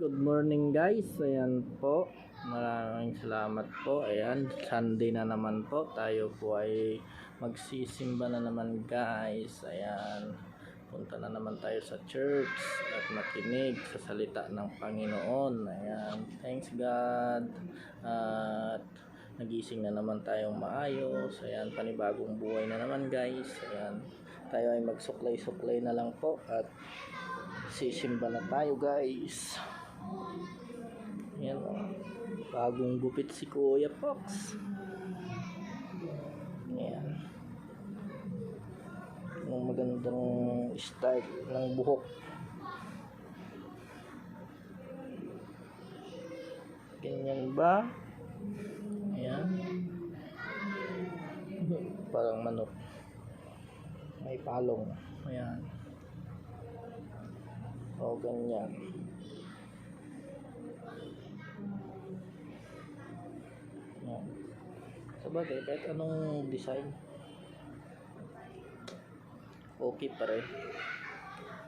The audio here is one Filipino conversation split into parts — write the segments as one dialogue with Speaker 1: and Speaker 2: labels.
Speaker 1: Good morning guys, ayan po, maraming salamat po. Ayan, Sunday na naman po, tayo po ay magsisimba na naman guys. Ayan, punta na naman tayo sa church at makinig sa salita ng Panginoon. Ayan, thanks God. At nagising na naman tayong maayos. Ayan, panibagong buhay na naman guys. Ayan, tayo ay magsuklay-suklay na lang po at sisimba na tayo guys. Ayan o, bagong gupit si Kuya Fox. Ayan, yung magandang style ng buhok. Ganyan ba? Ayan, parang manok, may palong. Ayan, o ganyan. Ayan, sabagay kahit anong design okay pa rin,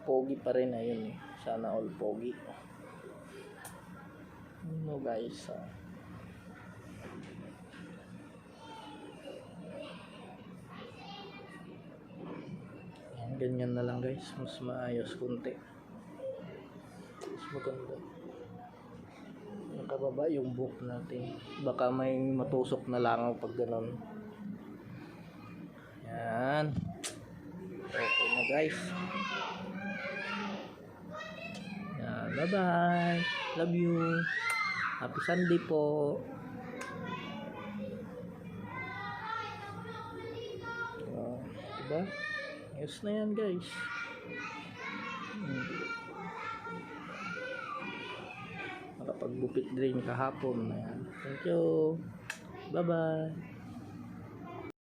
Speaker 1: pogi pa rin. Ayun, sana all pogi. No guys, ayan, ganyan na lang guys, mas maayos kunti, mas maganda. Nakababa yung buhok natin, baka may matusok na langaw pag ganon. Yan, okay na guys. Yan, bye bye, love you, happy Sunday po. Diba, ayos na yan guys. Nakapaggupit din kahapon. Ayan. Thank you. Bye bye.